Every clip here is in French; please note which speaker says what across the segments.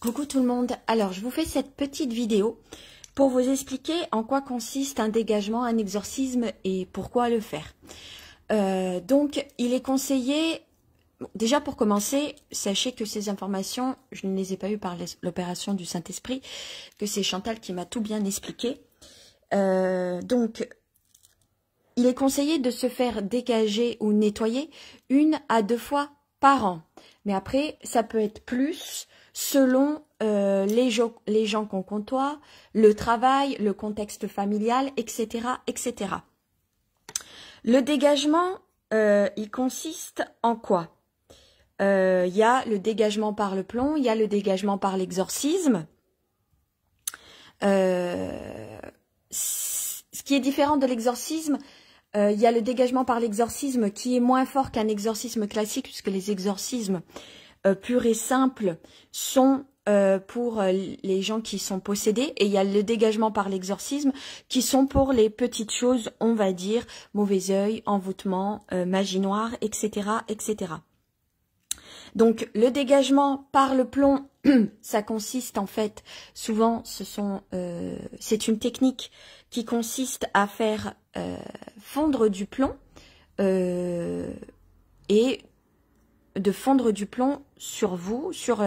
Speaker 1: Coucou tout le monde, alors je vous fais cette petite vidéo pour vous expliquer en quoi consiste un dégagement, un exorcisme et pourquoi le faire. Donc il est conseillé, déjà pour commencer, sachez que ces informations, je ne les ai pas eues par l'opération du Saint-Esprit, que c'est Chantal qui m'a tout bien expliqué. Donc il est conseillé de se faire dégager ou nettoyer 1 à 2 fois par an. Mais après, ça peut être plus selon les gens qu'on côtoie, le travail, le contexte familial, etc., etc. Le dégagement, il consiste en quoi? Il y a le dégagement par le plomb, il y a le dégagement par l'exorcisme. Ce qui est différent de l'exorcisme, il y a le dégagement par l'exorcisme qui est moins fort qu'un exorcisme classique, puisque les exorcismes purs et simples sont pour les gens qui sont possédés, et il y a le dégagement par l'exorcisme qui sont pour les petites choses, on va dire, mauvais œil, envoûtement, magie noire, etc., etc. Donc le dégagement par le plomb, ça consiste en fait, souvent c'est une technique qui consiste à faire fondre du plomb et de fondre du plomb sur vous, sur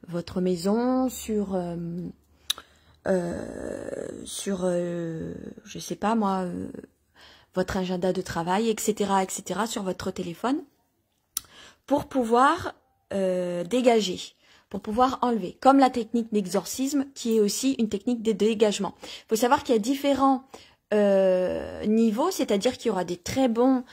Speaker 1: votre maison, sur je sais pas moi, votre agenda de travail, etc., etc., sur votre téléphone, pour pouvoir dégager, pour pouvoir enlever, comme la technique d'exorcisme, qui est aussi une technique de dégagement. Il faut savoir qu'il y a différents niveaux, c'est-à-dire qu'il y aura des très bonnes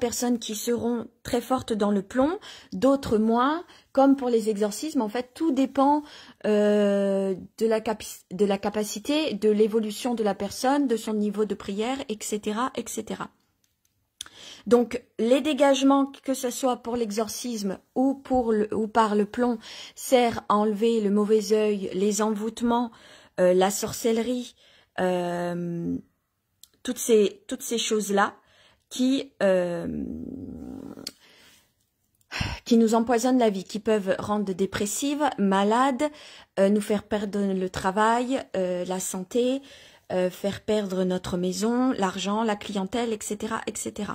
Speaker 1: personnes qui seront très fortes dans le plomb, d'autres moins, comme pour les exorcismes. En fait, tout dépend de la capacité, de l'évolution de la personne, de son niveau de prière, etc., etc. Donc, les dégagements, que ce soit pour l'exorcisme ou par le plomb, sert à enlever le mauvais œil, les envoûtements, la sorcellerie, toutes ces choses-là qui nous empoisonnent la vie, qui peuvent rendre dépressives, malades, nous faire perdre le travail, la santé, faire perdre notre maison, l'argent, la clientèle, etc., etc.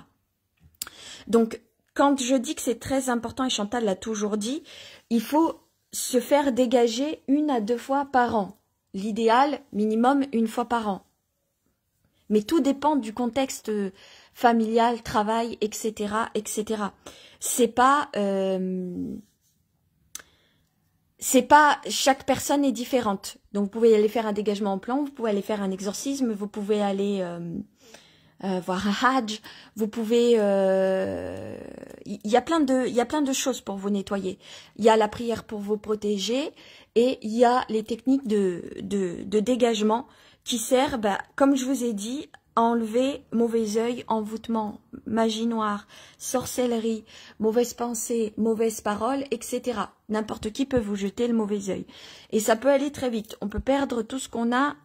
Speaker 1: Donc, quand je dis que c'est très important, et Chantal l'a toujours dit, il faut se faire dégager 1 à 2 fois par an. L'idéal, minimum 1 fois par an. Mais tout dépend du contexte familial, travail, etc., etc. C'est pas chaque personne est différente. Donc, vous pouvez aller faire un dégagement en plomb, vous pouvez aller faire un exorcisme, vous pouvez aller voir un hajj, vous pouvez il y a plein de choses pour vous nettoyer. Il y a la prière pour vous protéger et il y a les techniques de dégagement qui servent, comme je vous ai dit, à enlever mauvais œil, envoûtement, magie noire, sorcellerie, mauvaises pensées, mauvaises paroles, etc. N'importe qui peut vous jeter le mauvais œil. Et ça peut aller très vite. On peut perdre tout ce qu'on a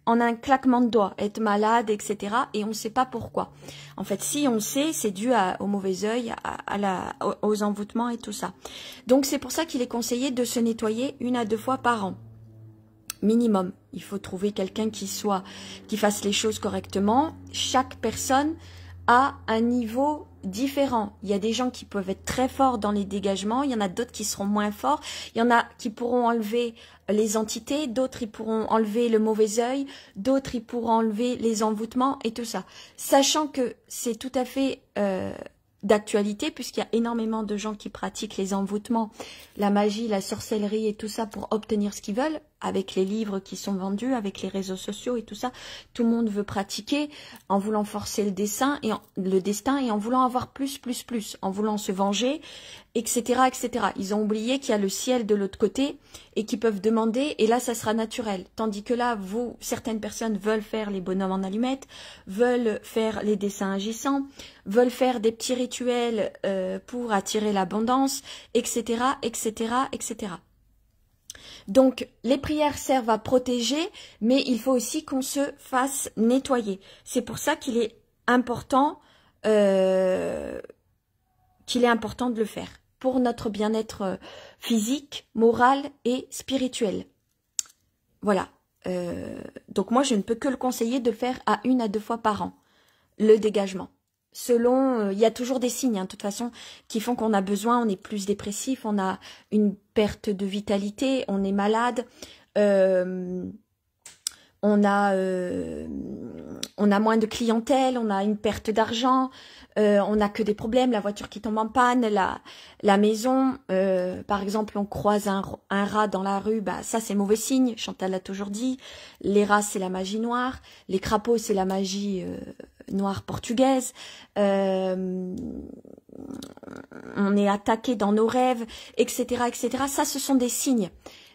Speaker 1: en un claquement de doigts, être malade, etc. Et on ne sait pas pourquoi. En fait, si on sait, c'est dû au mauvais œil, aux envoûtements et tout ça. Donc, c'est pour ça qu'il est conseillé de se nettoyer 1 à 2 fois par an. Minimum. Il faut trouver quelqu'un qui fasse les choses correctement. Chaque personne a un niveau différent. Il y a des gens qui peuvent être très forts dans les dégagements, il y en a d'autres qui seront moins forts, il y en a qui pourront enlever les entités, d'autres ils pourront enlever le mauvais œil, d'autres ils pourront enlever les envoûtements et tout ça. Sachant que c'est tout à fait d'actualité, puisqu'il y a énormément de gens qui pratiquent les envoûtements, la magie, la sorcellerie et tout ça pour obtenir ce qu'ils veulent, avec les livres qui sont vendus, avec les réseaux sociaux et tout ça. Tout le monde veut pratiquer en voulant forcer le destin et en voulant avoir plus, en voulant se venger, etc., etc. Ils ont oublié qu'il y a le ciel de l'autre côté et qu'ils peuvent demander, et là ça sera naturel. Tandis que là, certaines personnes veulent faire les bonhommes en allumettes, veulent faire les dessins agissants, veulent faire des petits rituels pour attirer l'abondance, etc., etc., etc. Donc, les prières servent à protéger, mais il faut aussi qu'on se fasse nettoyer. C'est pour ça qu'il est important de le faire. pour notre bien-être physique, moral et spirituel. Voilà. Donc moi, je ne peux que le conseiller de le faire à 1 à 2 fois par an, le dégagement. Selon, il y a toujours des signes, hein, de toute façon, qui font qu'on a besoin, on est plus dépressif, on a une perte de vitalité, on est malade, on a moins de clientèle, on a une perte d'argent, on n'a que des problèmes, la voiture qui tombe en panne, la maison, par exemple, on croise un rat dans la rue, bah ça c'est mauvais signe, Chantal l'a toujours dit. Les rats c'est la magie noire, les crapauds c'est la magie noire portugaise. On est attaqué dans nos rêves, etc., etc. Ça, ce sont des signes.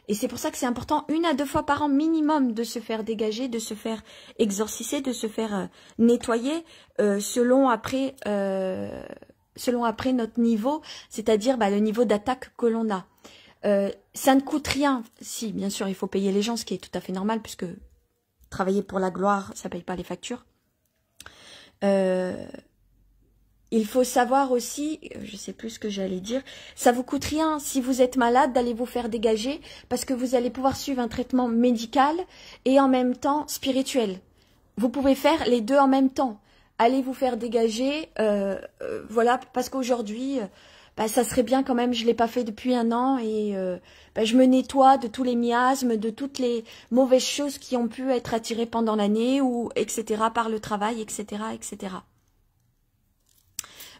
Speaker 1: Et c'est pour ça que c'est important 1 à 2 fois par an minimum de se faire dégager, de se faire exorciser, de se faire nettoyer selon après notre niveau, c'est-à-dire le niveau d'attaque que l'on a. Ça ne coûte rien. Si, bien sûr, il faut payer les gens, ce qui est tout à fait normal, puisque travailler pour la gloire, ça paye pas les factures. Il faut savoir aussi, je sais plus ce que j'allais dire, ça vous coûte rien si vous êtes malade d'aller vous faire dégager parce que vous allez pouvoir suivre un traitement médical et en même temps spirituel. Vous pouvez faire les deux en même temps. Allez vous faire dégager, voilà, parce qu'aujourd'hui, ça serait bien quand même, je l'ai pas fait depuis 1 an et je me nettoie de tous les miasmes, de toutes les mauvaises choses qui ont pu être attirées pendant l'année ou etc. par le travail, etc., etc.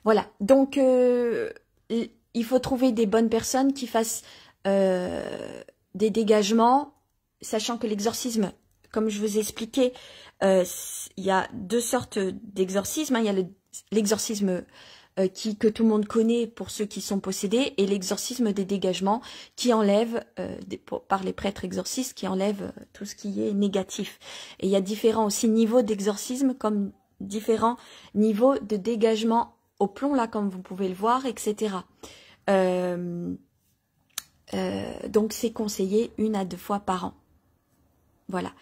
Speaker 1: Voilà, donc il faut trouver des bonnes personnes qui fassent des dégagements, sachant que l'exorcisme, comme je vous ai expliqué, il y a 2 sortes d'exorcisme. Il y a l'exorcisme que tout le monde connaît pour ceux qui sont possédés, et l'exorcisme des dégagements qui enlève, par les prêtres exorcistes, qui enlève tout ce qui est négatif. Et il y a différents aussi niveaux d'exorcisme, comme différents niveaux de dégagement au plomb, là, comme vous pouvez le voir, etc. Donc, c'est conseillé 1 à 2 fois par an. Voilà.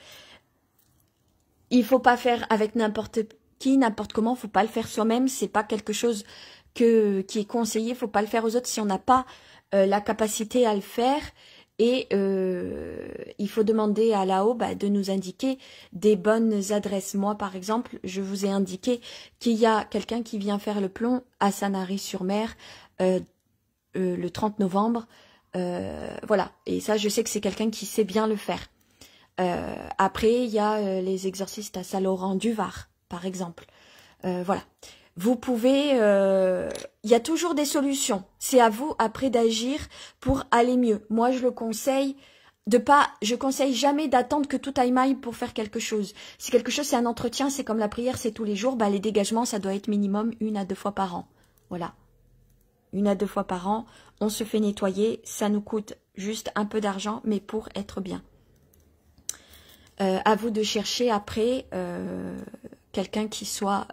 Speaker 1: Il faut pas faire avec n'importe qui, n'importe comment. Faut pas le faire soi-même. C'est pas quelque chose qui est conseillé. Faut pas le faire aux autres si on n'a pas la capacité à le faire. Et il faut demander à là-haut de nous indiquer des bonnes adresses. Moi, par exemple, je vous ai indiqué qu'il y a quelqu'un qui vient faire le plomb à Sanary-sur-Mer le 30 novembre. Voilà. Et ça, je sais que c'est quelqu'un qui sait bien le faire. Après, il y a les exorcistes à Saint-Laurent-du-Var, par exemple. Voilà. Vous pouvez, il y a toujours des solutions. C'est à vous après d'agir pour aller mieux. Moi, je le conseille je conseille jamais d'attendre que tout aille mal pour faire quelque chose. Si quelque chose c'est un entretien, c'est comme la prière, c'est tous les jours. Les dégagements, ça doit être minimum 1 à 2 fois par an. Voilà. 1 à 2 fois par an, on se fait nettoyer. Ça nous coûte juste un peu d'argent, mais pour être bien. À vous de chercher après quelqu'un qui soit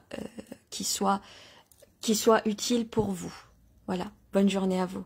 Speaker 1: utile pour vous. Voilà. Bonne journée à vous.